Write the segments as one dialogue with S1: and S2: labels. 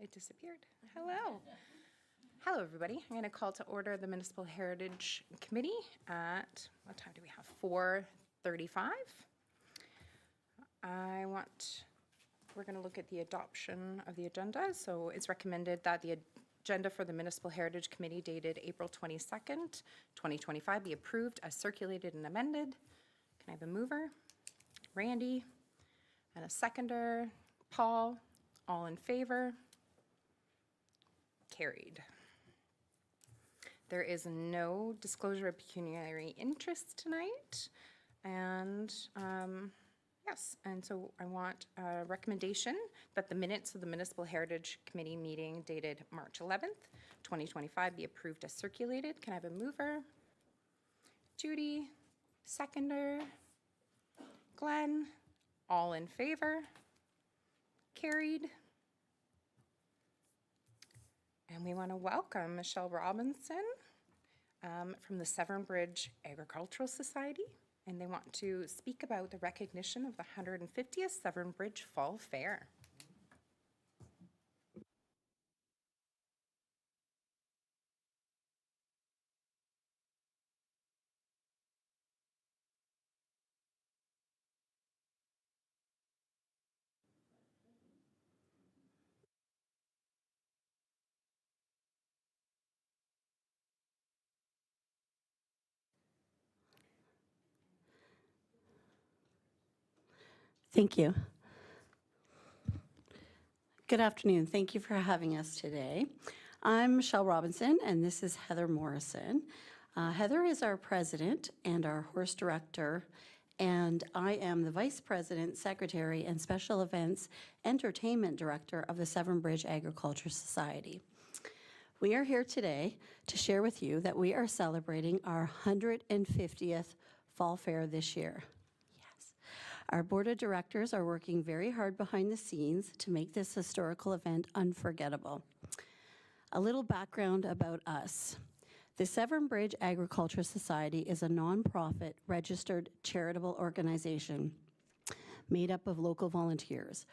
S1: It disappeared. Hello. Hello, everybody. I'm going to call to order the Municipal Heritage Committee at, what time do we have? 4:35. We're going to look at the adoption of the agenda. So it's recommended that the agenda for the Municipal Heritage Committee dated April 22nd, 2025 be approved as circulated and amended. Can I have a mover? Randy. And a seconder. Paul. All in favor? Carried. There is no disclosure of pecuniary interest tonight. And yes, and so I want a recommendation that the minutes of the Municipal Heritage Committee meeting dated March 11th, 2025 be approved as circulated. Can I have a mover? Judy, seconder, Glenn, all in favor? Carried. And we want to welcome Michelle Robinson from the Severn Bridge Agricultural Society, and they want to speak about the recognition of the 150th Severn Bridge Fall Fair.
S2: Thank you. Good afternoon. Thank you for having us today. I'm Michelle Robinson, and this is Heather Morrison. Heather is our president and our horse director, and I am the vice president, secretary, and special events entertainment director of the Severn Bridge Agriculture Society. We are here today to share with you that we are celebrating our 150th Fall Fair this year. Our board of directors are working very hard behind the scenes to make this historical event unforgettable. A little background about us. The Severn Bridge Agriculture Society is a nonprofit registered charitable organization made up of local volunteers.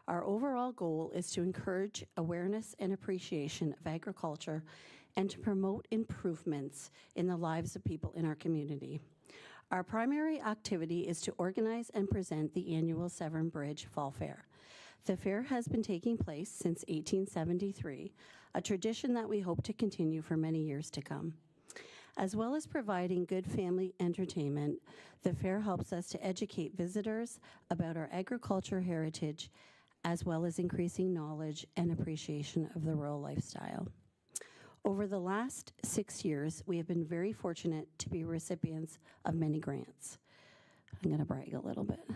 S2: Our overall goal is to encourage awareness and appreciation of agriculture and to promote improvements in the lives of people in our community. Our primary activity is to organize and present the annual Severn Bridge Fall Fair. The fair has been taking place since 1873, a tradition that we hope to continue for many years to come. As well as providing good family entertainment, the fair helps us to educate visitors about our agriculture heritage, as well as increasing knowledge and appreciation of the rural lifestyle. Over the last 6 years, we have been very fortunate to be recipients of many grants. I'm going to brag a little bit.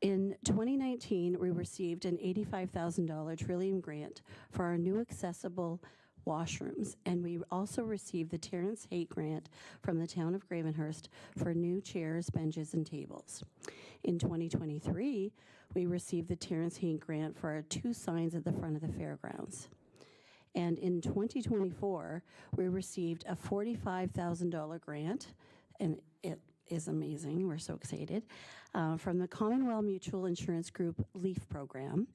S2: In 2019, we received an $85,000 Trillium grant for our new accessible washrooms, and we also received the Terrence Haight grant from the town of Gravenhurst for new chairs, benches, and tables. In 2023, we received the Terrence Haight grant for our 2 signs at the front of the fairgrounds. And in 2024, we received a $45,000 grant, and it is amazing. We're so excited, from the Commonwealth Mutual Insurance Group LEAF program,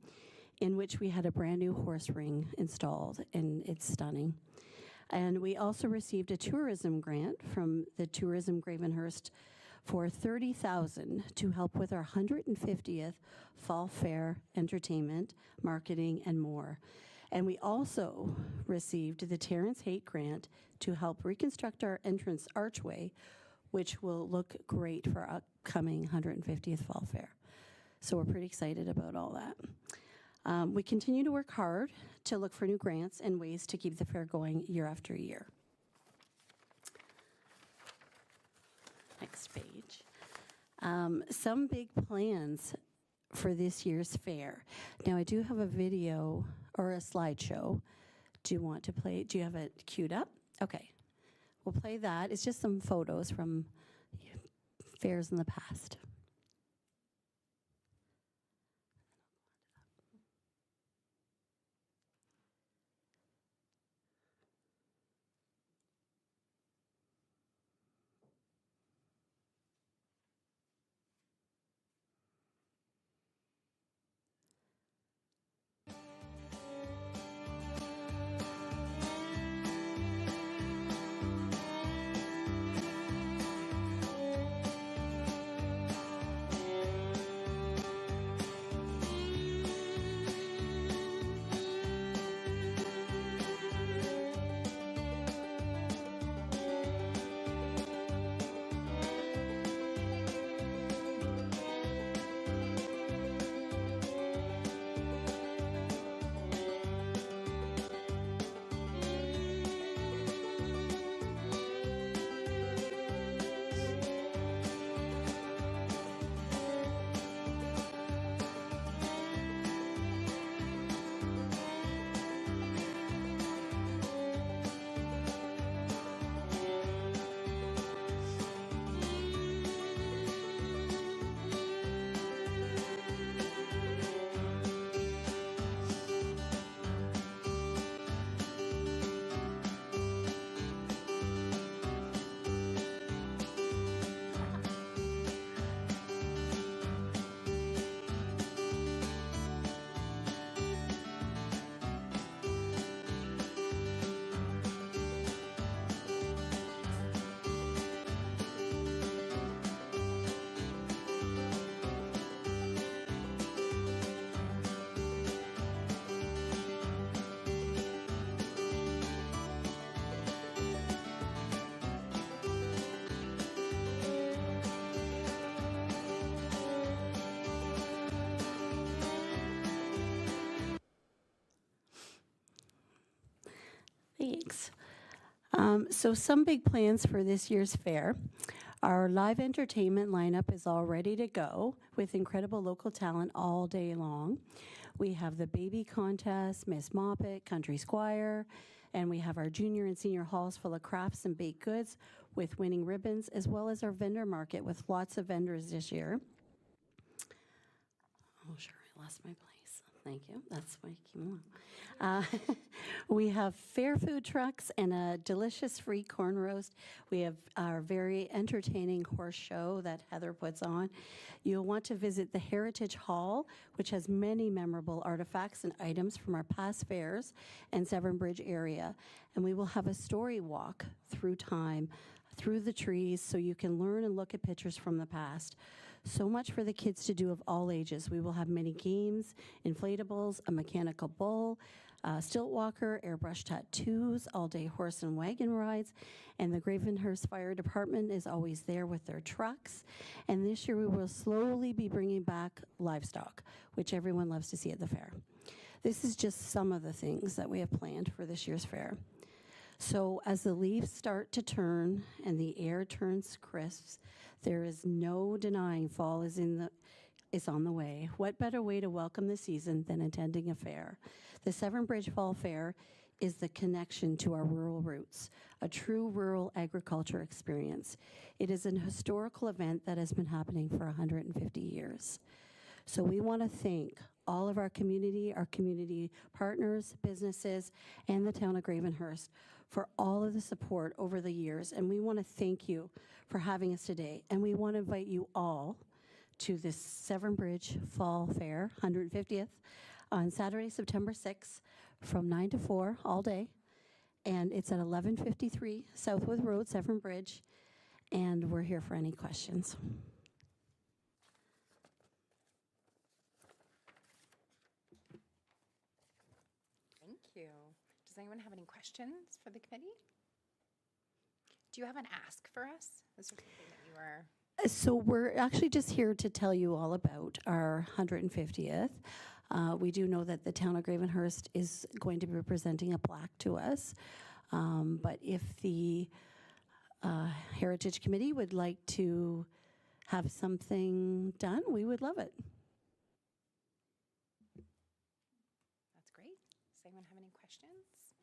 S2: in which we had a brand new horse ring installed, and it's stunning. And we also received a tourism grant from the Tourism Gravenhurst for $30,000 to help with our 150th Fall Fair entertainment, marketing, and more. And we also received the Terrence Haight grant to help reconstruct our entrance archway, which will look great for our upcoming 150th Fall Fair. So we're pretty excited about all that. We continue to work hard to look for new grants and ways to keep the fair going year after year. Next page. Some big plans for this year's fair. Now, I do have a video or a slideshow. Do you want to play? Do you have it queued up? Okay. We'll play that. It's just some photos from fairs in the past. Thanks. So some big plans for this year's fair. Our live entertainment lineup is all ready to go with incredible local talent all day long. We have the baby contest, Miss Moppet, Country Squire, and we have our junior and senior halls full of crafts and baked goods with winning ribbons, as well as our vendor market with lots of vendors this year. Oh, sure, I lost my place. Thank you. That's why I came along. We have fair food trucks and a delicious free corn roast. We have our very entertaining horse show that Heather puts on. You'll want to visit the Heritage Hall, which has many memorable artifacts and items from our past fairs and Severn Bridge area. And we will have a story walk through time, through the trees, so you can learn and look at pictures from the past. So much for the kids to do of all ages. We will have many games, inflatables, a mechanical bull, stilt walker, airbrush tattoos, all-day horse and wagon rides, and the Gravenhurst Fire Department is always there with their trucks. And this year we will slowly be bringing back livestock, which everyone loves to see at the fair. This is just some of the things that we have planned for this year's fair. So as the leaves start to turn and the air turns crisp, there is no denying fall is on the way. What better way to welcome the season than attending a fair? The Severn Bridge Fall Fair is the connection to our rural roots, a true rural agriculture experience. It is an historical event that has been happening for 150 years. So we want to thank all of our community partners, businesses, and the town of Gravenhurst for all of the support over the years. And we want to thank you for having us today. And we want to invite you all to this Severn Bridge Fall Fair, 150th, on Saturday, September 6th, from 9 to 4 all day. And it's at 1153 Southwood Road, Severn Bridge. And we're here for any questions.
S1: Thank you. Does anyone have any questions for the committee? Do you have an ask for us? Is there something that you are?
S2: So we're actually just here to tell you all about our 150th. We do know that the town of Gravenhurst is going to be presenting a plaque to us. But if the Heritage Committee would like to have something done, we would love it.
S1: That's great. Does anyone have any questions?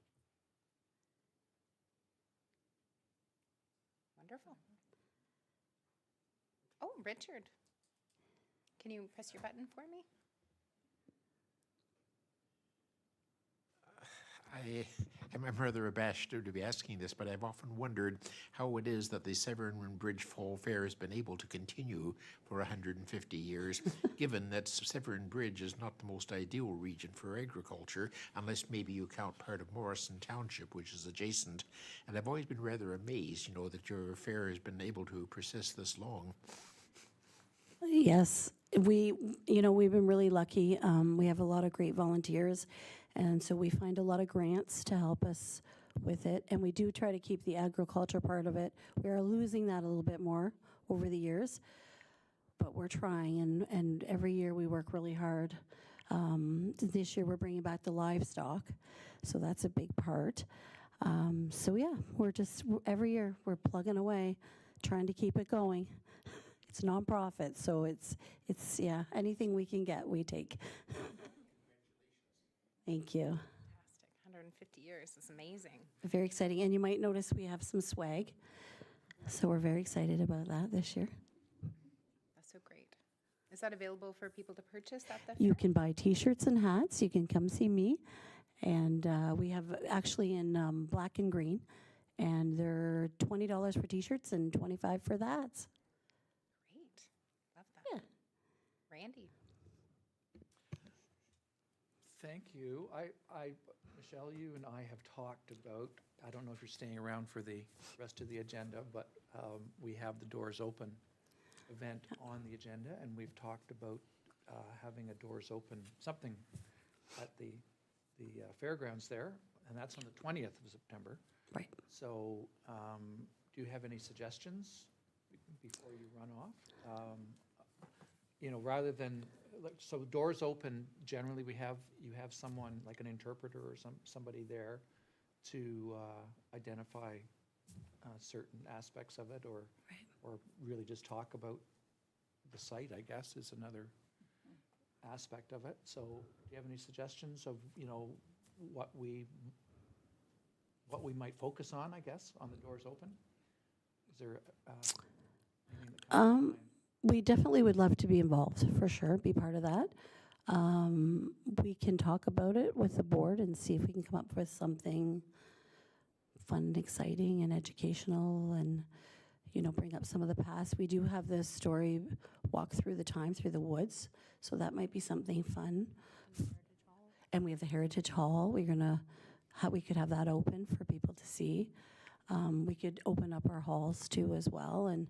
S1: Wonderful. Oh, Richard. Can you press your button for me?
S3: I'm rather abashed to be asking this, but I've often wondered how it is that the Severn Bridge Fall Fair has been able to continue for 150 years, given that Severn Bridge is not the most ideal region for agriculture, unless maybe you count part of Morrison Township, which is adjacent. And I've always been rather amazed, that your fair has been able to persist this long.
S2: Yes, we've been really lucky. We have a lot of great volunteers, and so we find a lot of grants to help us with it, and we do try to keep the agriculture part of it. We are losing that a little bit more over the years, but we're trying, and every year we work really hard. This year we're bringing back the livestock, so that's a big part. So yeah, every year we're plugging away, trying to keep it going. It's nonprofit, so it's anything we can get, we take. Thank you.
S1: Fantastic. 150 years is amazing.
S2: Very exciting, and you might notice we have some swag, so we're very excited about that this year.
S1: That's so great. Is that available for people to purchase at the fair?
S2: You can buy T-shirts and hats. You can come see me, and we have actually in black and green, and they're $20 for T-shirts and $25 for the hats.
S1: Great. Love that.
S2: Yeah.
S1: Randy.
S4: Thank you. Michelle, you and I have talked about, I don't know if you're staying around for the rest of the agenda, but we have the Doors Open event on the agenda, and we've talked about having a Doors Open something at the fairgrounds there, and that's on the 20th of September.
S2: Right.
S4: So do you have any suggestions before you run off? Rather than, so Doors Open, generally you have someone like an interpreter or somebody there to identify certain aspects of it, or really just talk about the site, I guess, is another aspect of it. So do you have any suggestions of, what we might focus on, I guess, on the doors open? Is there anything that comes to mind?
S2: We definitely would love to be involved, for sure, be part of that. We can talk about it with the board and see if we can come up with something fun and exciting and educational and, bring up some of the past. We do have this story walk through the time through the woods, so that might be something fun. And we have the Heritage Hall. We could have that open for people to see. We could open up our halls too as well, and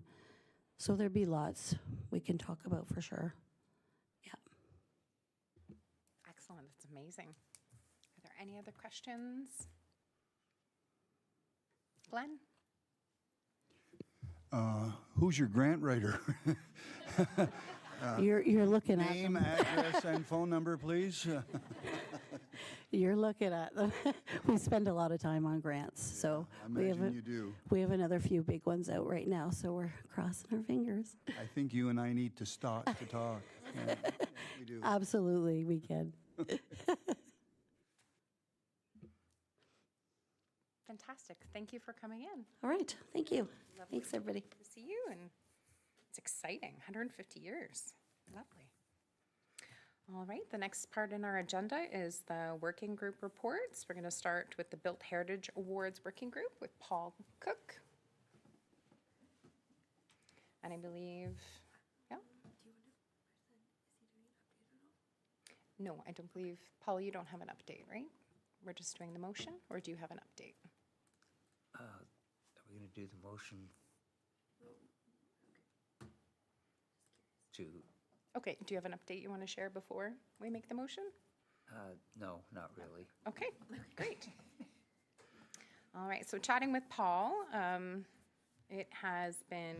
S2: so there'd be lots we can talk about for sure. Yeah.
S1: Excellent, that's amazing. Are there any other questions? Glenn?
S5: Who's your grant writer?
S2: You're looking at
S5: Name,
S2: them.
S5: address, and phone number, please.
S2: You're looking at them. We spend a lot of time on grants, so
S5: I
S2: we have
S5: imagine you do.
S2: we have another few big ones out right now, so we're crossing our fingers.
S5: I think you and I need to stop to talk. Yeah, we do.
S2: Absolutely, we can.
S1: Fantastic, thank you for coming in.
S2: All right, thank you.
S1: Lovely
S2: Thanks, everybody.
S1: to see you, and it's exciting, 150 years. Lovely. All right, the next part in our agenda is the working group reports. We're going to start with the Built Heritage Awards Working Group with Paul Cook. And I believe, yeah? No, I don't believe, Paul, you don't have an update, right? We're just doing the motion, or do you have an update?
S6: Are we going to do the motion to,
S1: Okay, do you have an update you want to share before we make the motion?
S6: no, not really.
S1: Okay, great. All right, so chatting with Paul, it has been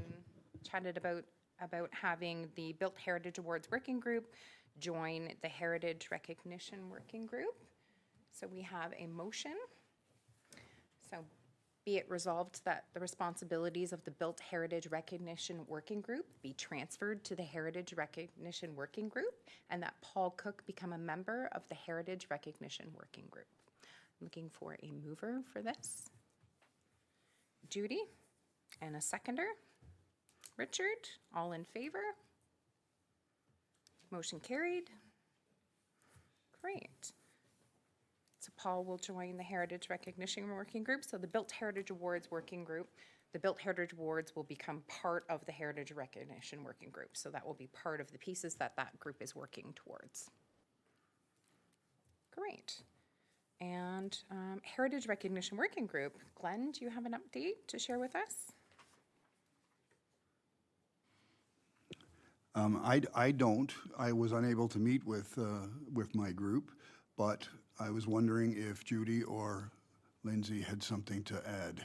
S1: chatted about having the Built Heritage Awards Working Group join the Heritage Recognition Working Group. So we have a motion. So be it resolved that the responsibilities of the Built Heritage Recognition Working Group be transferred to the Heritage Recognition Working Group, and that Paul Cook become a member of the Heritage Recognition Working Group. Looking for a mover for this. Judy, and a seconder. Richard, all in favor? Motion carried. Great. So Paul will join the Heritage Recognition Working Group. So the Built Heritage Awards Working Group, the Built Heritage Awards will become part of the Heritage Recognition Working Group. So that will be part of the pieces that group is working towards. Great. And Heritage Recognition Working Group, Glenn, do you have an update to share with us?
S5: I don't. I was unable to meet with my group, but I was wondering if Judy or Lindsay had something to add.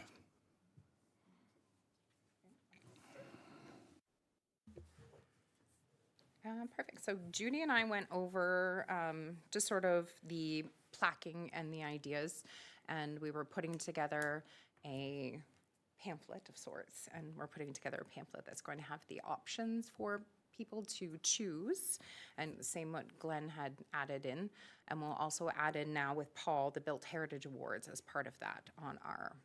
S1: Perfect. So Judy and I went over just sort of the placking and the ideas, and we were putting together a pamphlet of sorts, and we're putting together a pamphlet that's going to have the options for people to choose, and the same what Glenn had added in, and we'll also add in now with Paul the Built Heritage Awards as part of that on our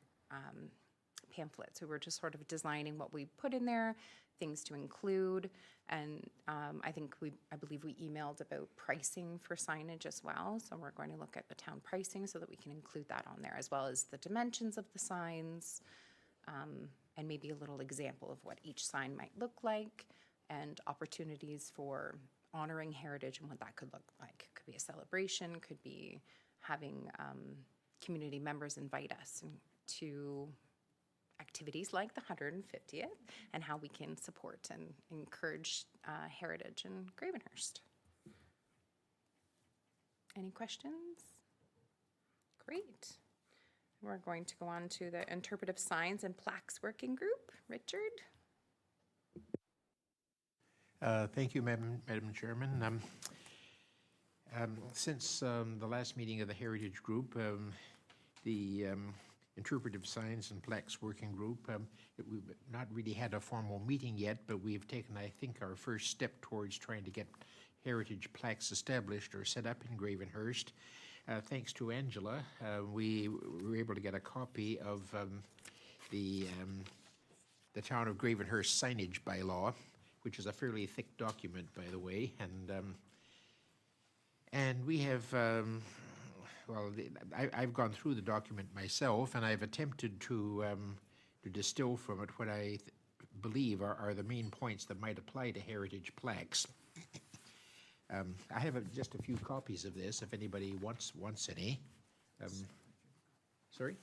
S1: pamphlet. So we're just sort of designing what we put in there, things to include, and I believe we emailed about pricing for signage as well. So we're going to look at the town pricing so that we can include that on there, as well as the dimensions of the signs, and maybe a little example of what each sign might look like, and opportunities for honoring heritage and what that could look like. Could be a celebration, could be having community members invite us to activities like the 150th, and how we can support and encourage heritage in Gravenhurst. Any questions? Great. We're going to go on to the Interpretive Signs and Plaques Working Group. Richard?
S3: Thank you, Madam Chairman. Since the last meeting of the Heritage Group, the Interpretive Signs and Plaques Working Group. We've not really had a formal meeting yet, but we've taken, I think, our first step towards trying to get heritage plaques established or set up in Gravenhurst. Thanks to Angela, we were able to get a copy of the Town of Gravenhurst signage bylaw, which is a fairly thick document, by the way, and we have, I've gone through the document myself, and I've attempted to distill from it what I believe are the main points that might apply to heritage plaques. I have just a few copies of this, if anybody wants any. Sorry?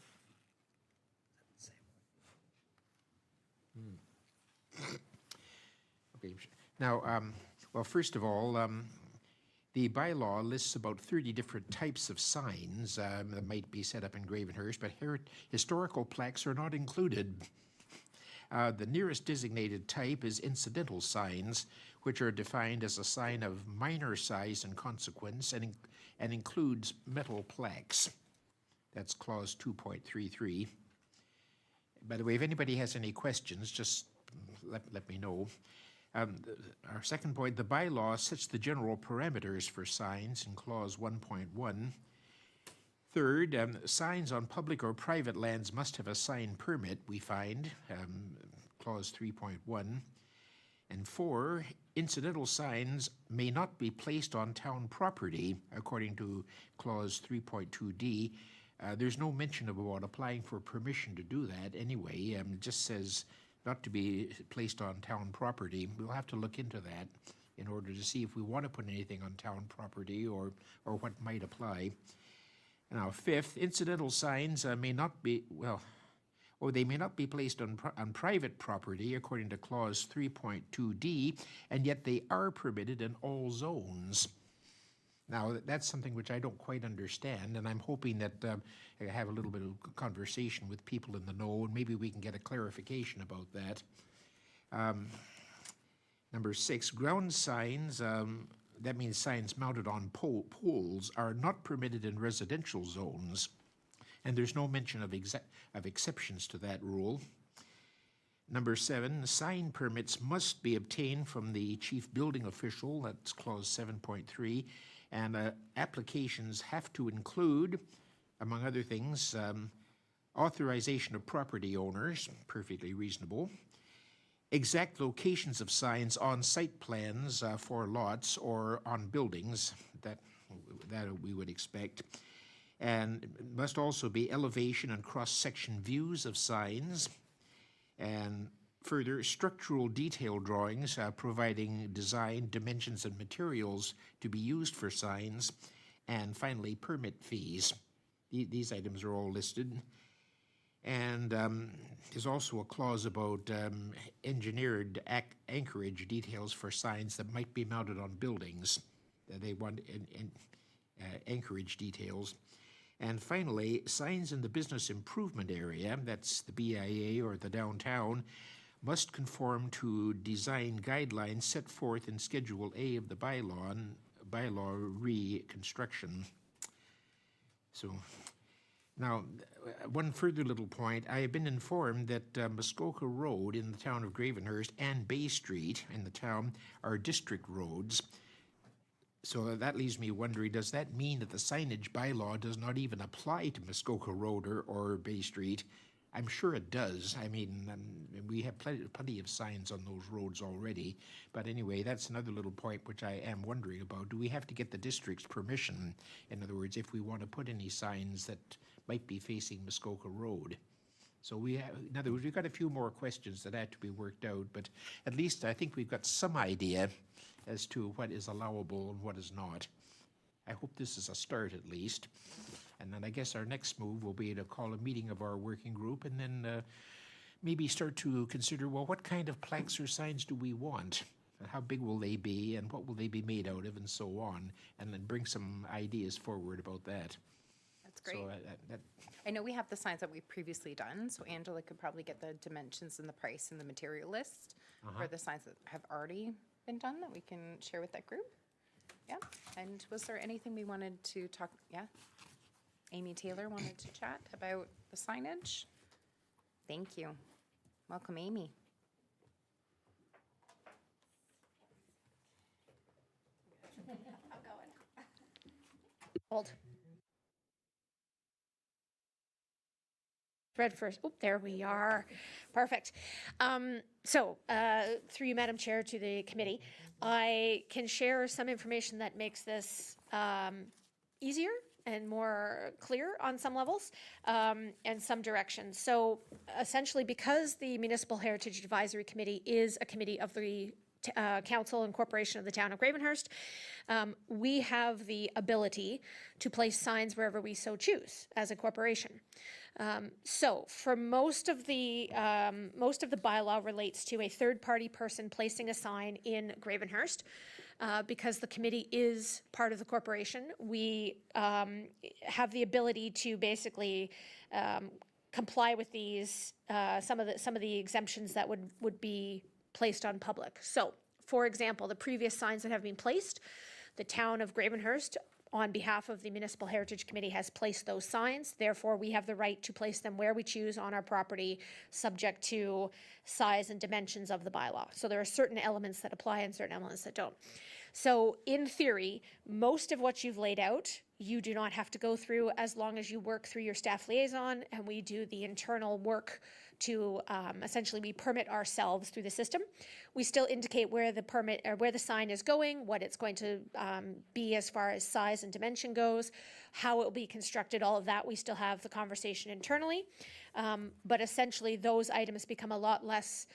S3: Okay. Now, well, first of all, the bylaw lists about 30 different types of signs that might be set up in Gravenhurst, but historical plaques are not included. The nearest designated type is incidental signs, which are defined as a sign of minor size and consequence and includes metal plaques. That's clause 2.33. By the way, if anybody has any questions, just let me know. Our second point, the bylaw sets the general parameters for signs in clause 1.1. Third, signs on public or private lands must have a sign permit, we find, clause 3.1. And 4, incidental signs may not be placed on town property, according to clause 3.2d. There's no mention about applying for permission to do that anyway. It just says not to be placed on town property. We'll have to look into that in order to see if we want to put anything on town property or what might apply. Now, fifth, incidental signs may not be, they may not be placed on private property according to clause 3.2d, and yet they are permitted in all zones. Now, that's something which I don't quite understand, and I'm hoping that I have a little bit of conversation with people in the know, and maybe we can get a clarification about that. Number 6, ground signs, that means signs mounted on poles, are not permitted in residential zones, and there's no mention of exceptions to that rule. Number 7, sign permits must be obtained from the chief building official, that's clause 7.3, and applications have to include, among other things, authorization of property owners, perfectly reasonable, exact locations of signs on site plans for lots or on buildings, that we would expect, and must also be elevation and cross-section views of signs, and further, structural detail drawings providing design, dimensions, and materials to be used for signs, and finally, permit fees. These items are all listed. And there's also a clause about engineered anchorage details for signs that might be mounted on buildings. They want anchorage details. And finally, signs in the business improvement area, that's the BIA or the downtown, must conform to design guidelines set forth in Schedule A of the bylaw reconstruction. So, now, one further little point. I have been informed that Muskoka Road in the town of Gravenhurst and Bay Street in the town are district roads. So that leaves me wondering, does that mean that the signage bylaw does not even apply to Muskoka Road or Bay Street? I'm sure it does. I mean, we have plenty of signs on those roads already. But anyway, that's another little point which I am wondering about. Do we have to get the district's permission? In other words, if we want to put any signs that might be facing Muskoka Road. So we have, in other words, we've got a few more questions that have to be worked out, but at least I think we've got some idea as to what is allowable and what is not. I hope this is a start at least. And then I guess our next move will be to call a meeting of our working group and then maybe start to consider, well, what kind of plaques or signs do we want? And how big will they be and what will they be made out of and so on? And then bring some ideas forward about that.
S1: That's great.
S3: So
S1: I know we have the signs that we've previously done, so Angela could probably get the dimensions and the price and the material list for the signs that have already been done that we can share with that group. Yeah, and was there anything we wanted to talk, yeah? Amy Taylor wanted to chat about the signage. Thank you. Welcome, Amy.
S7: Hold. Read first. Oh, there we are. Perfect. Through you, Madam Chair, to the committee, I can share some information that makes this easier and more clear on some levels and some directions. So essentially, because the Municipal Heritage Advisory Committee is a committee of the Council and Corporation of the Town of Gravenhurst, we have the ability to place signs wherever we so choose as a corporation. So for most of the bylaw relates to a third-party person placing a sign in Gravenhurst. Because the committee is part of the corporation, we have the ability to basically comply with these some of the exemptions that would be placed on public. So, for example, the previous signs that have been placed, the town of Gravenhurst, on behalf of the Municipal Heritage Committee, has placed those signs. Therefore, we have the right to place them where we choose on our property, subject to size and dimensions of the bylaw. So there are certain elements that apply and certain elements that don't. So in theory, most of what you've laid out, you do not have to go through as long as you work through your staff liaison and we do the internal work to essentially we permit ourselves through the system. We still indicate where the permit or where the sign is going, what it's going to be as far as size and dimension goes, how it will be constructed, all of that. We still have the conversation internally. But essentially those items become a lot less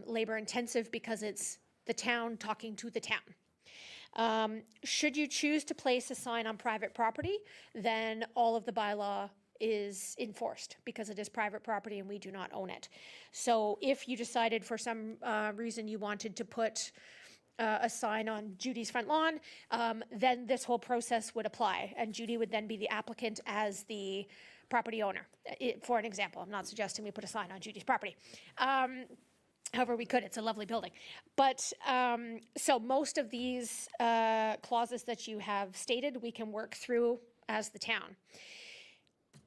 S7: labor intensive because it's the town talking to the town. Should you choose to place a sign on private property, then all of the bylaw is enforced because it is private property and we do not own it. So if you decided for some reason you wanted to put a sign on Judy's front lawn, then this whole process would apply and Judy would then be the applicant as the property owner. For an example, I'm not suggesting we put a sign on Judy's property. However, we could. It's a lovely building. But so most of these clauses that you have stated, we can work through as the town.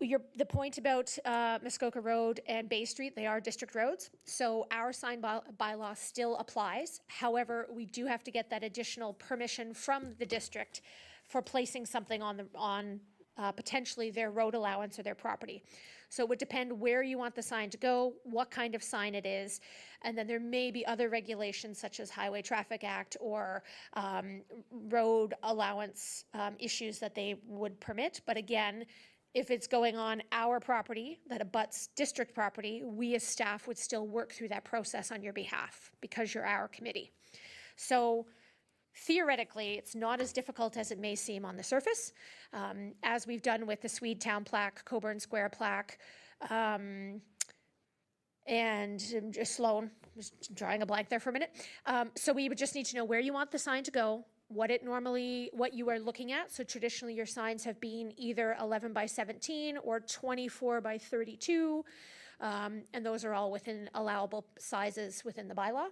S7: The point about Muskoka Road and Bay Street, they are district roads. So our sign bylaw still applies. However, we do have to get that additional permission from the district for placing something on potentially their road allowance or their property. So it would depend where you want the sign to go, what kind of sign it is, and then there may be other regulations such as Highway Traffic Act or road allowance issues that they would permit. But again, if it's going on our property that abuts district property, we as staff would still work through that process on your behalf because you're our committee. So theoretically, it's not as difficult as it may seem on the surface, as we've done with the Swede Town plaque, Coburn Square plaque, and just Sloan, just drawing a blank there for a minute. So we would just need to know where you want the sign to go, what you are looking at. So traditionally your signs have been either 11 by 17 or 24 by 32. And those are all within allowable sizes within the bylaw.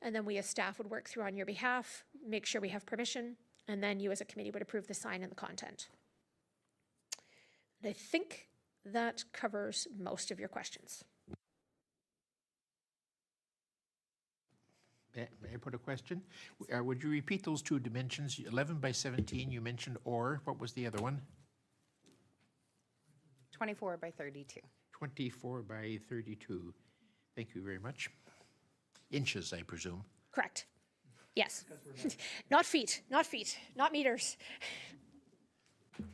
S7: And then we as staff would work through on your behalf, make sure we have permission, and then you as a committee would approve the sign and the content. And I think that covers most of your questions.
S3: May I put a question? Would you repeat those two dimensions? 11 by 17, you mentioned, or what was the other one?
S1: 24 by 32.
S3: 24 by 32. Thank you very much. Inches, I presume.
S7: Correct. Yes. Not feet, not meters. You're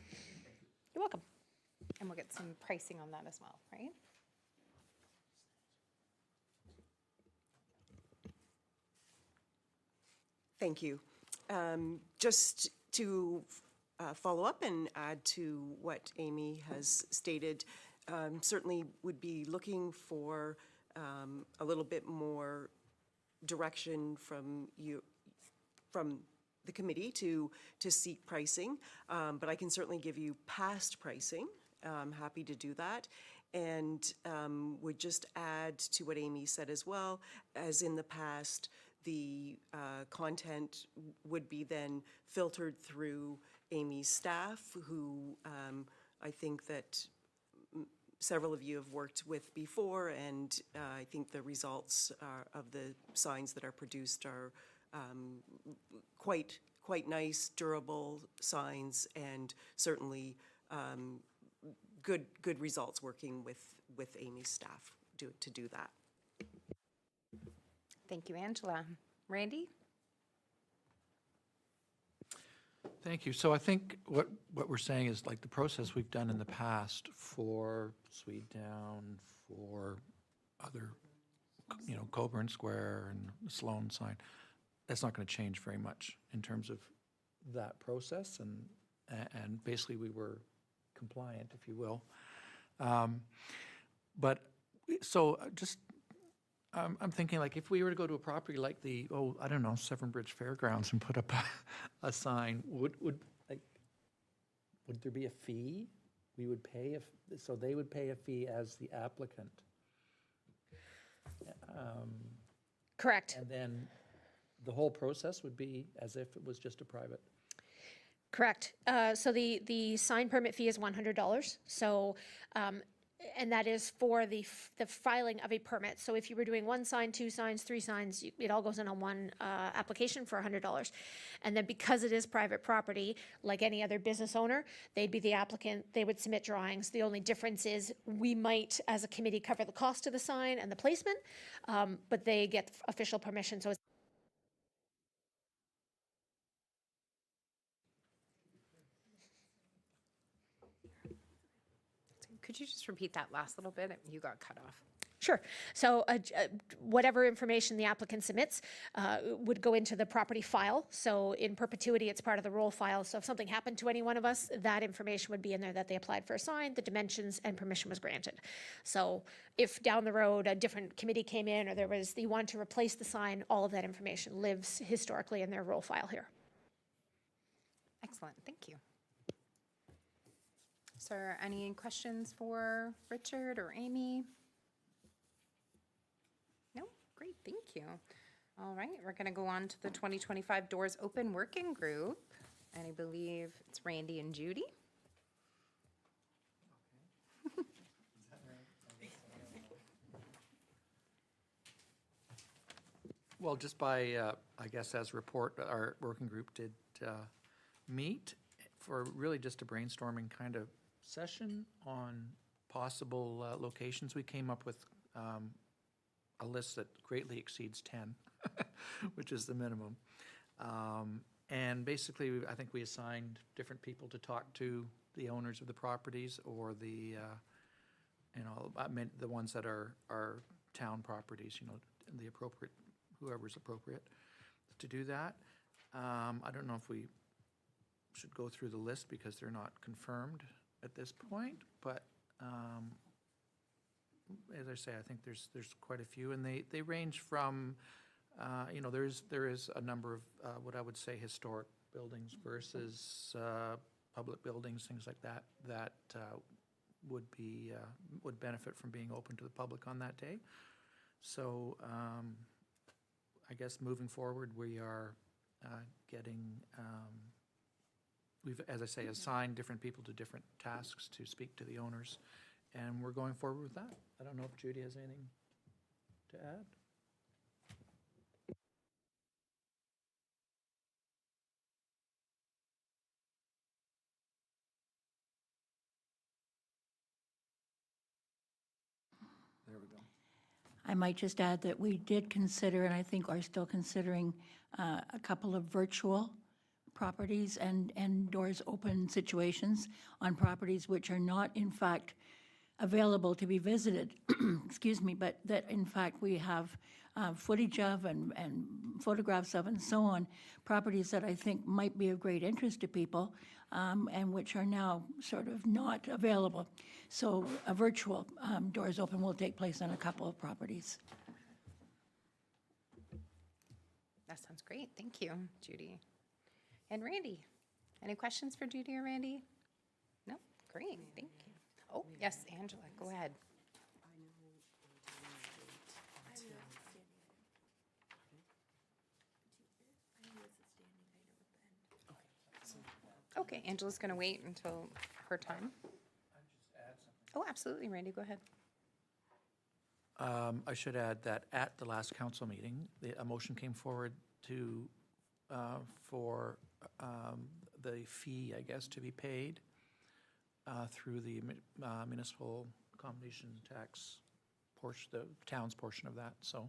S7: welcome.
S1: And we'll get some pricing on that as well, right?
S8: Thank you. Just to follow up and add to what Amy has stated, certainly would be looking for a little bit more direction from you, from the committee to seek pricing. But I can certainly give you past pricing. I'm happy to do that. And would just add to what Amy said as well, as in the past, the content would be then filtered through Amy's staff, who I think that several of you have worked with before, and I think the results of the signs that are produced are quite nice, durable signs, and certainly good results working with Amy's staff to do that.
S1: Thank you, Angela. Randy?
S4: Thank you. So I think what we're saying is like the process we've done in the past for Sweetdown, for other, Coburn Square and the Sloan sign, that's not going to change very much in terms of that process, and basically we were compliant, if you will. But, so just, I'm thinking like if we were to go to a property like Severn Bridge Fairgrounds and put up a sign, would there be a fee? We would pay so they would pay a fee as the applicant.
S7: Correct.
S4: And then the whole process would be as if it was just a private.
S7: Correct. So the sign permit fee is $100. So, and that is for the filing of a permit. So if you were doing 1 sign, 2 signs, 3 signs, it all goes in on one application for $100. And then because it is private property, like any other business owner, they'd be the applicant, they would submit drawings. The only difference is we might, as a committee, cover the cost of the sign and the placement, but they get official permission. So it's
S1: Could you just repeat that last little bit? You got cut off.
S7: Sure. So whatever information the applicant submits would go into the property file. So in perpetuity, it's part of the roll file. So if something happened to any one of us, that information would be in there that they applied for a sign, the dimensions, and permission was granted. So if down the road a different committee came in or they wanted to replace the sign, all of that information lives historically in their roll file here.
S1: Excellent, thank you. So any questions for Richard or Amy? No? Great, thank you. All right, we're going to go on to the 2025 Doors Open Working Group. And I believe it's Randy and Judy.
S4: Well, just by, I guess as report, our working group did meet for really just a brainstorming kind of session on possible locations. We came up with a list that greatly exceeds 10, which is the minimum. And basically, I think we assigned different people to talk to the owners of the properties or the, the ones that are town properties, the appropriate, whoever's appropriate to do that. I don't know if we should go through the list because they're not confirmed at this point, but as I say, I think there's quite a few, and they range from, there is a number of what I would say historic buildings versus public buildings, things like that, that would benefit from being open to the public on that day. So I guess moving forward, we are getting, we've, as I say, assigned different people to different tasks to speak to the owners, and we're going forward with that. I don't know if Judy has anything to add? There we go.
S9: I might just add that we did consider, and I think are still considering, a couple of virtual properties and doors open situations on properties which are not in fact available to be visited, excuse me, but that in fact we have footage of and photographs of and so on, properties that I think might be of great interest to people and which are now sort of not available. So a virtual Doors Open will take place on a couple of properties.
S1: That sounds great. Thank you, Judy. And Randy, any questions for Judy or Randy? No? Great, thank you. Oh, yes, Angela, go ahead. Okay, Angela's going to wait until her time. Oh, absolutely, Randy, go ahead.
S4: I should add that at the last council meeting, a motion came forward for the fee, I guess, to be paid through the municipal combination tax portion, the town's portion of that. So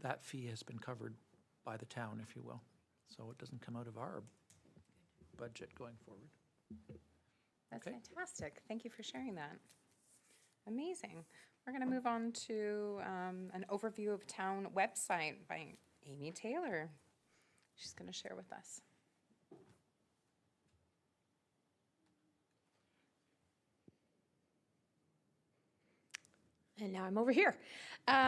S4: that fee has been covered by the town, if you will. So it doesn't come out of our budget going forward.
S1: That's
S4: Okay.
S1: fantastic. Thank you for sharing that. Amazing. We're going to move on to an overview of town website by Amy Taylor. She's going to share with us.
S7: And now I'm over here.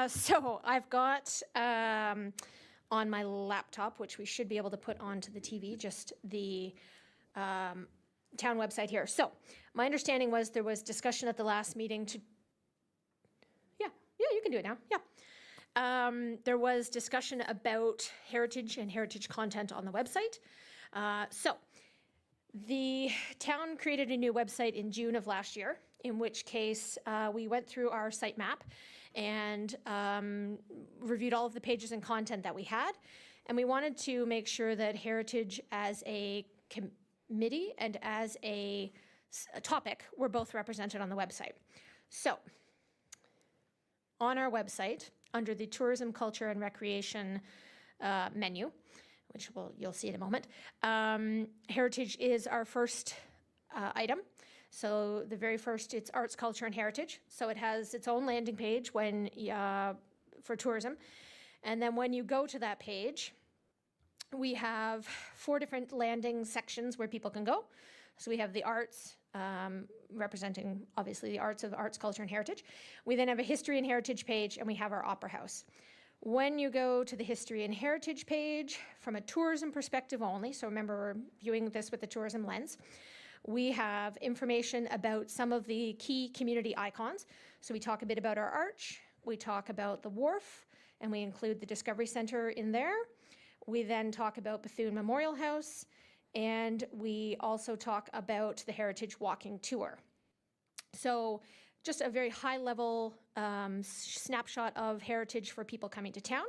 S7: So I've got on my laptop, which we should be able to put onto the TV, just the town website here. So my understanding was there was discussion at the last meeting to, yeah, you can do it now, yeah. There was discussion about heritage and heritage content on the website. So the town created a new website in June of last year, in which case we went through our site map and reviewed all of the pages and content that we had. And we wanted to make sure that heritage as a committee and as a topic were both represented on the website. So on our website, under the tourism, culture, and recreation menu, which you'll see in a moment, heritage is our first item. So the very first, it's arts, culture, and heritage. So it has its own landing page when for tourism. And then when you go to that page, we have 4 different landing sections where people can go. So we have the arts, representing obviously the arts of arts, culture, and heritage. We then have a history and heritage page, and we have our opera house. When you go to the history and heritage page, from a tourism perspective only, so remember we're viewing this with the tourism lens, we have information about some of the key community icons. So we talk a bit about our arch, we talk about the wharf, and we include the Discovery Center in there. We then talk about Bethune Memorial House, and we also talk about the Heritage Walking Tour. So just a very high level snapshot of heritage for people coming to town,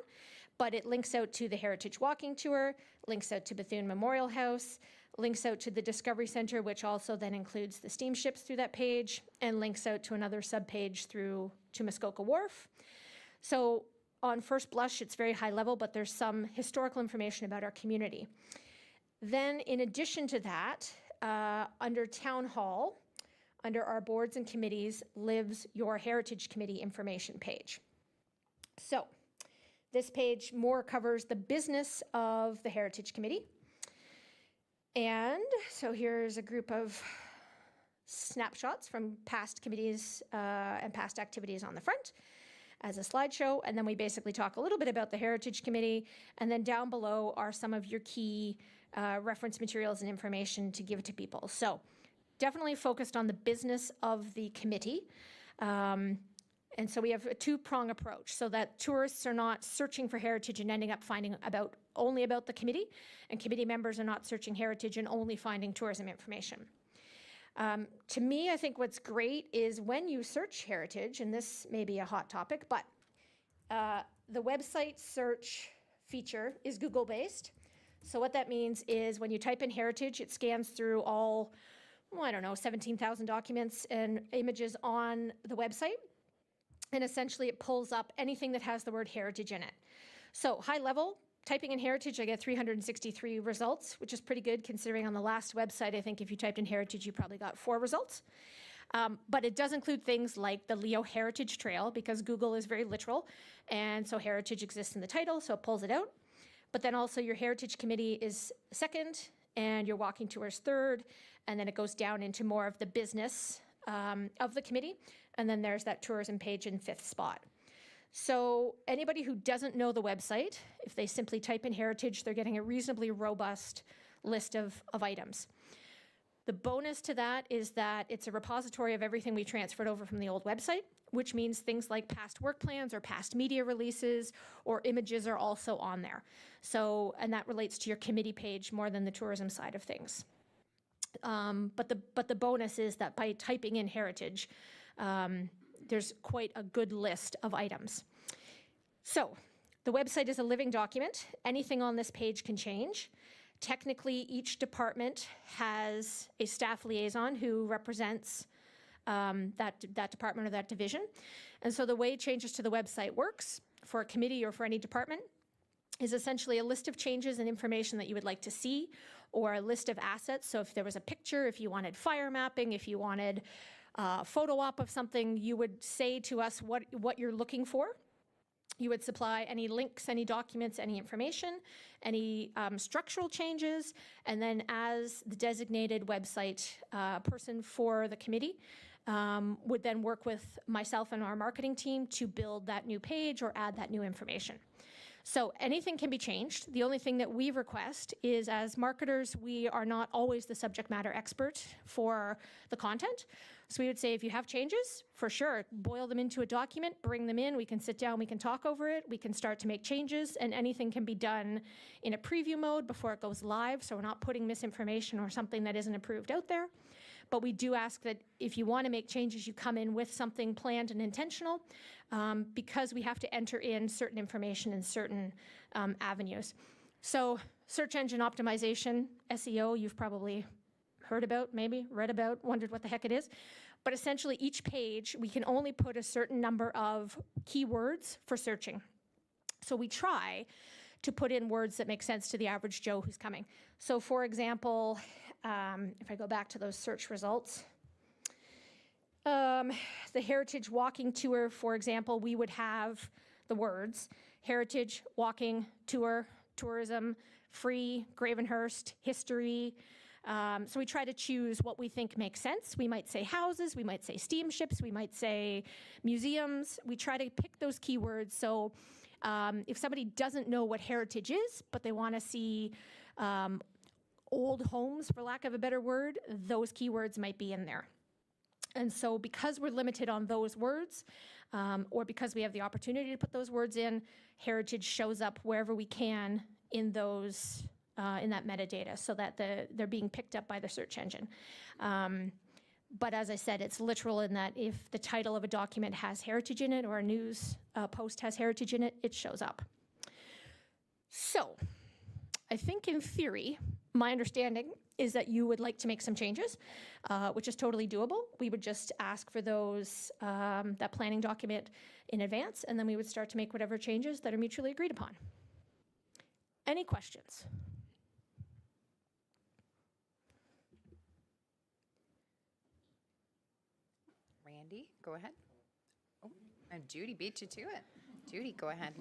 S7: but it links out to the Heritage Walking Tour, links out to Bethune Memorial House, links out to the Discovery Center, which also then includes the steamships through that page, and links out to another subpage through to Muskoka Wharf. So on first blush, it's very high level, but there's some historical information about our community. Then in addition to that, under Town Hall, under our boards and committees, lives your Heritage Committee information page. So this page more covers the business of the Heritage Committee. And so here's a group of snapshots from past committees and past activities on the front as a slideshow. And then we basically talk a little bit about the Heritage Committee. And then down below are some of your key reference materials and information to give to people. So definitely focused on the business of the committee. And so we have a 2-prong approach so that tourists are not searching for heritage and ending up finding only about the committee, and committee members are not searching heritage and only finding tourism information. To me, I think what's great is when you search heritage, and this may be a hot topic, but the website search feature is Google-based. So what that means is when you type in heritage, it scans through all, 17,000 documents and images on the website. And essentially it pulls up anything that has the word heritage in it. So high level, typing in heritage, I get 363 results, which is pretty good considering on the last website, I think if you typed in heritage, you probably got 4 results. But it does include things like the Leo Heritage Trail, because Google is very literal. And so heritage exists in the title, so it pulls it out. But then also your Heritage Committee is second, and your walking tour is third. And then it goes down into more of the business of the committee. And then there's that tourism page in 5th spot. So anybody who doesn't know the website, if they simply type in heritage, they're getting a reasonably robust list of items. The bonus to that is that it's a repository of everything we transferred over from the old website, which means things like past work plans or past media releases or images are also on there. So, and that relates to your committee page more than the tourism side of things. But the bonus is that by typing in heritage, There's quite a good list of items. So the website is a living document. Anything on this page can change. Technically, each department has a staff liaison who represents that department or that division. And so the way changes to the website works for a committee or for any department is essentially a list of changes and information that you would like to see, or a list of assets. So if there was a picture, if you wanted fire mapping, if you wanted a photo op of something, you would say to us what you're looking for. You would supply any links, any documents, any information, any structural changes, and then as the designated website person for the committee, would then work with myself and our marketing team to build that new page or add that new information. So anything can be changed. The only thing that we request is, as marketers, we are not always the subject matter expert for the content. So we would say, if you have changes, for sure, boil them into a document, bring them in, we can sit down, we can talk over it, we can start to make changes, and anything can be done in a preview mode before it goes live, so we're not putting misinformation or something that isn't approved out there. But we do ask that if you want to make changes, you come in with something planned and intentional, because we have to enter in certain information in certain avenues. So search engine optimization, SEO, you've probably heard about, maybe read about, wondered what the heck it is. But essentially each page, we can only put a certain number of keywords for searching. So we try to put in words that make sense to the average Joe who's coming. So for example, if I go back to those search results, the Heritage Walking Tour, for example, we would have the words Heritage Walking Tour, tourism, free, Gravenhurst, history. So we try to choose what we think makes sense. We might say houses, we might say steamships, we might say museums. We try to pick those keywords. So if somebody doesn't know what heritage is, but they want to see old homes, for lack of a better word, those keywords might be in there. And so because we're limited on those words, or because we have the opportunity to put those words in, heritage shows up wherever we can in those, in that metadata, so that they're being picked up by the search engine. But as I said, it's literal in that if the title of a document has heritage in it, or a news post has heritage in it, it shows up. So I think in theory, my understanding is that you would like to make some changes, which is totally doable. We would just ask for those, that planning document in advance, and then we would start to make whatever changes that are mutually agreed upon. Any questions?
S1: Randy, go ahead. Oh, and Judy beat you to it. Judy, go ahead.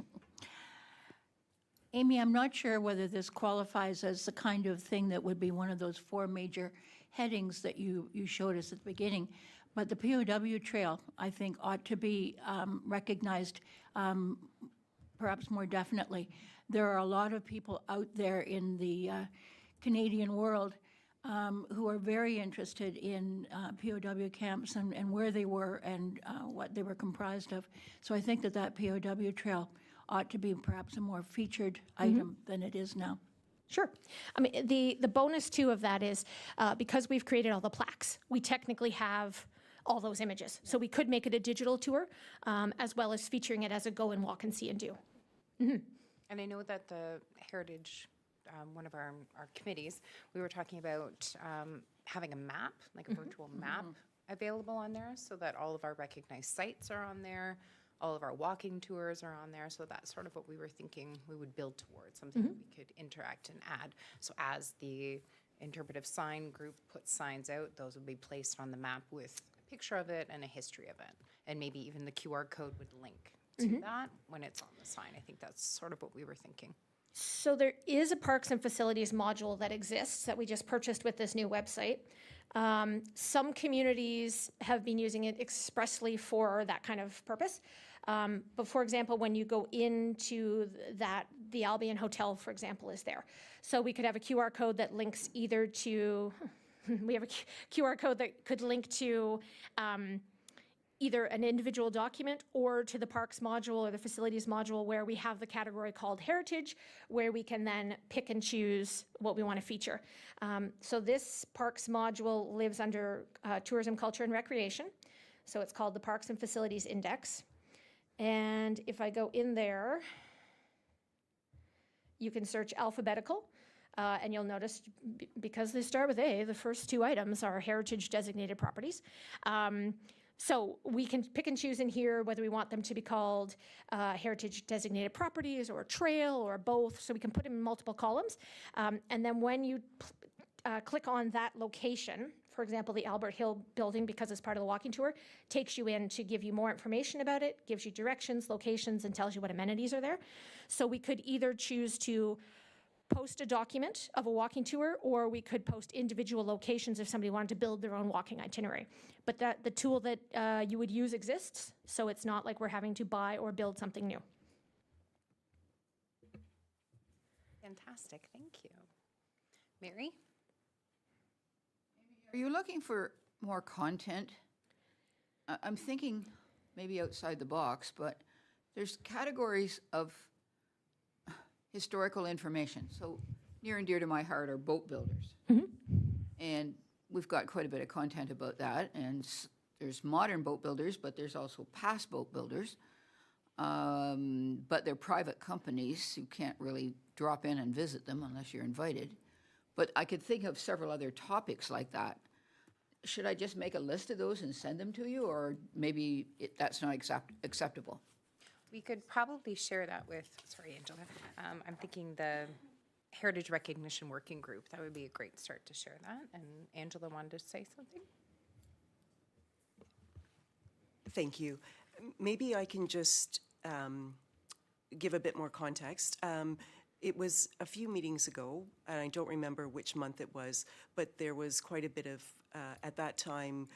S9: Amy, I'm not sure whether this qualifies as the kind of thing that would be one of those 4 major headings that you showed us at the beginning, but the POW trail, I think, ought to be recognized perhaps more definitely. There are a lot of people out there in the Canadian world who are very interested in POW camps and where they were and what they were comprised of. So I think that POW trail ought to be perhaps a more featured item than it is now.
S7: Sure. I mean, the bonus too of that is because we've created all the plaques, we technically have all those images. So we could make it a digital tour as well as featuring it as a go and walk and see and do.
S1: And I know that the Heritage, one of our committees, we were talking about having a map, like a virtual map available on there, so that all of our recognized sites are on there, all of our walking tours are on there. So that's sort of what we were thinking we would build towards, something that we could interact and add. So as the interpretive sign group puts signs out, those would be placed on the map with a picture of it and a history of it. And maybe even the QR code would link to that when it's on the sign. I think that's sort of what we were thinking.
S7: So there is a parks and facilities module that exists that we just purchased with this new website. Some communities have been using it expressly for that kind of purpose. But for example, when you go into that, the Albion Hotel, for example, is there. So we could have a QR code that links either to, we have a QR code that could link to either an individual document or to the parks module or the facilities module, where we have the category called heritage, where we can then pick and choose what we want to feature. So this parks module lives under tourism, culture, and recreation. So it's called the Parks and Facilities Index. And if I go in there, you can search alphabetical, and you'll notice because they start with A, the first two items are heritage designated properties. So we can pick and choose in here whether we want them to be called heritage designated properties or trail or both. So we can put them in multiple columns. And then when you click on that location, for example, the Albert Hill building, because it's part of the walking tour, takes you in to give you more information about it, gives you directions, locations, and tells you what amenities are there. So we could either choose to post a document of a walking tour, or we could post individual locations if somebody wanted to build their own walking itinerary. But the tool that you would use exists, so it's not like we're having to buy or build something new.
S1: Fantastic, thank you. Mary?
S10: Are you looking for more content? I'm thinking maybe outside the box, but there's categories of historical information. So near and dear to my heart are boat builders. And we've got quite a bit of content about that. And there's modern boat builders, but there's also past boat builders. But they're private companies who can't really drop in and visit them unless you're invited. But I could think of several other topics like that. Should I just make a list of those and send them to you, or maybe that's not acceptable?
S1: We could probably share that with, sorry, Angela. I'm thinking the Heritage Recognition Working Group. That would be a great start to share that. And Angela wanted to say something?
S8: Thank you. Maybe I can just give a bit more context. It was a few meetings ago, and I don't remember which month it was, but there was quite a bit of, at that time,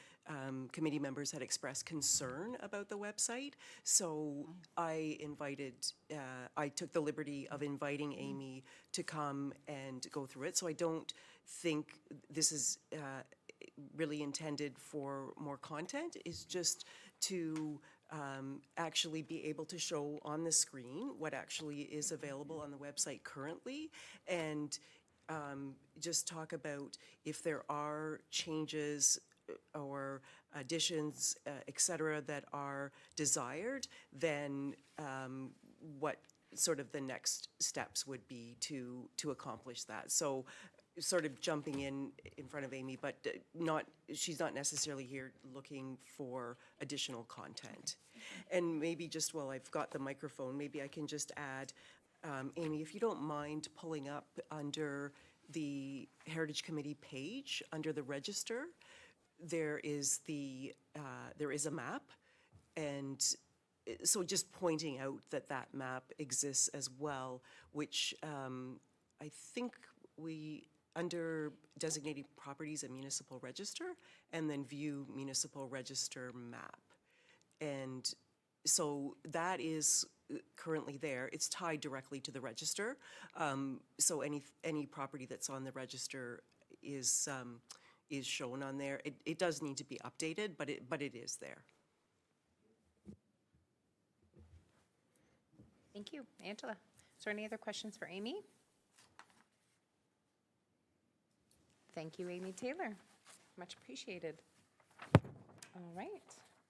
S8: committee members had expressed concern about the website. So I took the liberty of inviting Amy to come and go through it. So I don't think this is really intended for more content. It's just to actually be able to show on the screen what actually is available on the website currently, and just talk about if there are changes or additions, et cetera, that are desired, then what sort of the next steps would be to accomplish that. So sort of jumping in front of Amy, but she's not necessarily here looking for additional content. And maybe just while I've got the microphone, maybe I can just add, Amy, if you don't mind pulling up under the Heritage Committee page, under the register, there is a map, and so just pointing out that that map exists as well, which I think under designated properties and municipal register, and then view municipal register map. And so that is currently there. It's tied directly to the register. So any property that's on the register is shown on there. It does need to be updated, but it is there.
S1: Thank you. Angela, is there any other questions for Amy? Thank you, Amy Taylor. Much appreciated. All right,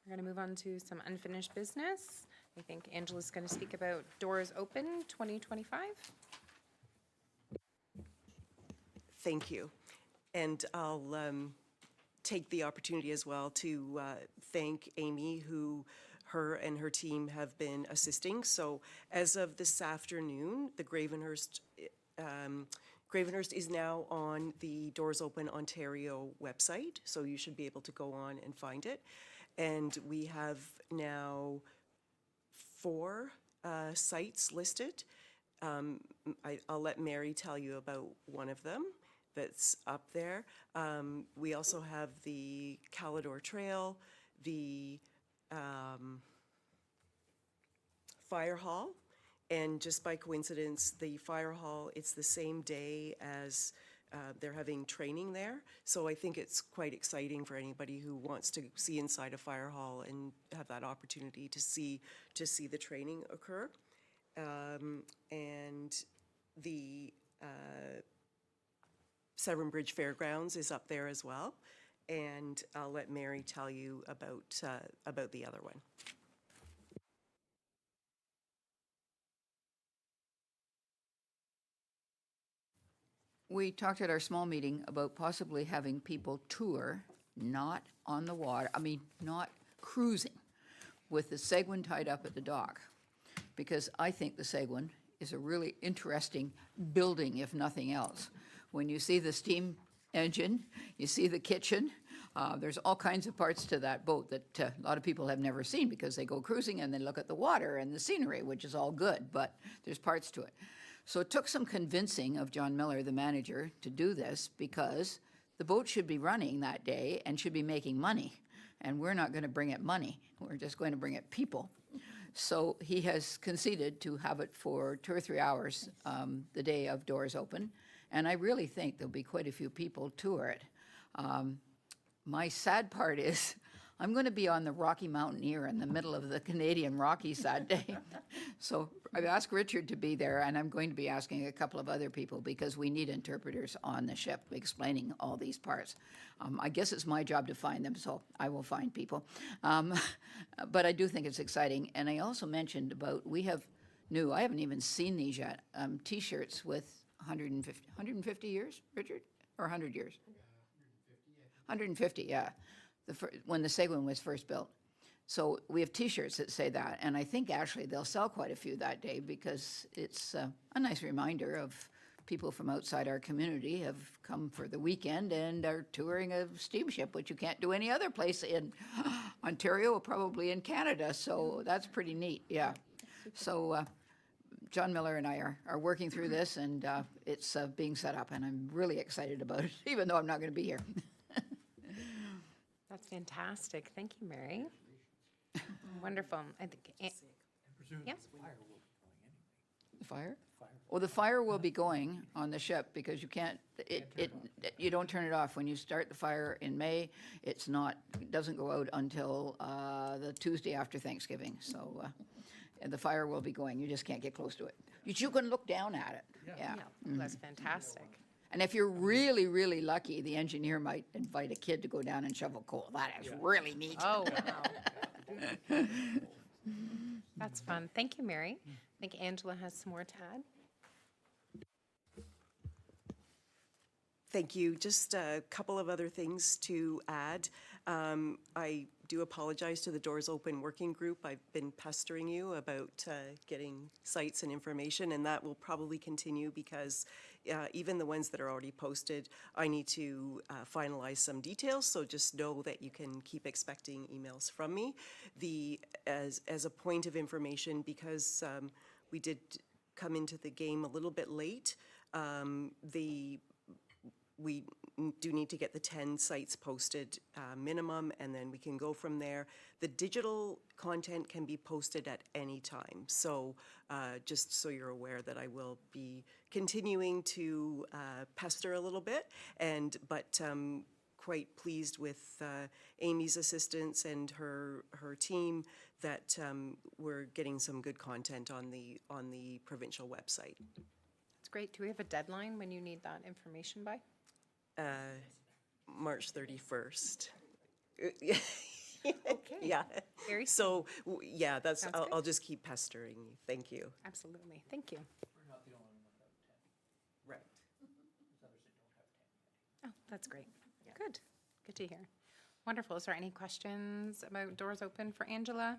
S1: we're going to move on to some unfinished business. I think Angela's going to speak about Doors Open 2025.
S8: Thank you. And I'll take the opportunity as well to thank Amy, her and her team have been assisting. So as of this afternoon, the Gravenhurst is now on the Doors Open Ontario website, so you should be able to go on and find it. And we have now 4 sites listed. I'll let Mary tell you about one of them that's up there. We also have the Calidor Trail, the Fire Hall, and just by coincidence, the Fire Hall, it's the same day as they're having training there. So I think it's quite exciting for anybody who wants to see inside a fire hall and have that opportunity to see the training occur. And the Severn Bridge Fairgrounds is up there as well. and I'll let Mary tell you about the other one.
S10: We talked at our small meeting about possibly having people tour, not on the water, not cruising, with the Seguin tied up at the dock. Because I think the Seguin is a really interesting building, if nothing else. When you see the steam engine, you see the kitchen, there's all kinds of parts to that boat that a lot of people have never seen because they go cruising and they look at the water and the scenery, which is all good, but there's parts to it. So it took some convincing of John Miller, the manager, to do this because the boat should be running that day and should be making money. And we're not going to bring it money. We're just going to bring it people. So he has conceded to have it for 2 or 3 hours the day of doors open. And I really think there'll be quite a few people tour it. My sad part is I'm going to be on the Rocky Mountaineer in the middle of the Canadian Rockies that day. So I've asked Richard to be there, and I'm going to be asking a couple of other people because we need interpreters on the ship explaining all these parts. I guess it's my job to find them, so I will find people. But I do think it's exciting. And I also mentioned about I haven't even seen these yet, T-shirts with 150 years, Richard? Or 100 years? 150, yeah. When the Seguin was first built. So we have T-shirts that say that, and I think actually they'll sell quite a few that day because it's a nice reminder of people from outside our community have come for the weekend and are touring a steamship, which you can't do any other place in Ontario or probably in Canada, so that's pretty neat, yeah. So John Miller and I are working through this, and it's being set up, and I'm really excited about it, even though I'm not going to be here.
S1: That's fantastic. Thank you, Mary. Wonderful. I think, yeah.
S10: The fire? Well, the fire will be going on the ship because you can't, you don't turn it off. When you start the fire in May, it doesn't go out until the Tuesday after Thanksgiving. So and the fire will be going. You just can't get close to it. You can look down at it. Yeah.
S1: That's fantastic.
S10: And if you're really, really lucky, the engineer might invite a kid to go down and shovel coal. That is really neat.
S1: Oh, wow. That's fun. Thank you, Mary. I think Angela has some more to add.
S8: Thank you. Just a couple of other things to add. I do apologize to the Doors Open Working Group. I've been pestering you about getting sites and information, and that will probably continue because even the ones that are already posted, I need to finalize some details, so just know that you can keep expecting emails from me. As a point of information, because we did come into the game a little bit late, we do need to get the 10 sites posted minimum, and then we can go from there. The digital content can be posted at any time. So just so you're aware that I will be continuing to pester a little bit, but quite pleased with Amy's assistance and her team that we're getting some good content on the provincial website.
S1: That's great. Do we have a deadline when you need that information by?
S8: March 31st.
S1: Okay.
S8: Yeah.
S1: Very
S8: So, yeah, that's,
S1: Sounds
S8: I'll
S1: good.
S8: just keep pestering you. Thank you.
S1: Absolutely. Thank you.
S8: Right.
S1: Oh, that's great. Good. Good to hear. Wonderful. Is there any questions about Doors Open for Angela?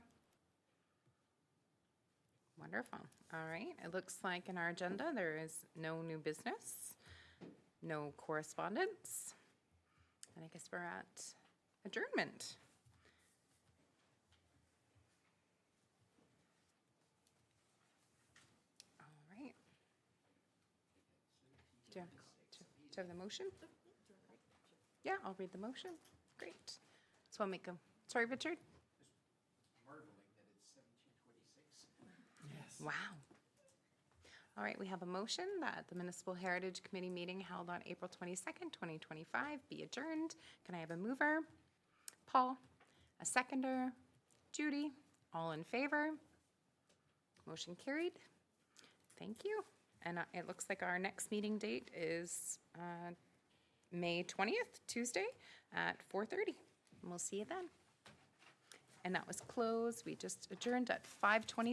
S1: Wonderful. All right. It looks like in our agenda, there is no new business, no correspondence, and I guess we're at adjournment. All right. Do you have the motion? Yeah, I'll read the motion. Great. So I'll make a, sorry, Richard? Wow. All right, we have a motion that the Municipal Heritage Committee meeting held on April 22nd, 2025 be adjourned. Can I have a mover? Paul, a seconder? Judy, all in favor? Motion carried. Thank you. And it looks like our next meeting date is May 20th, Tuesday at 4:30. And we'll see you then. And that was closed. We just adjourned at 5:20.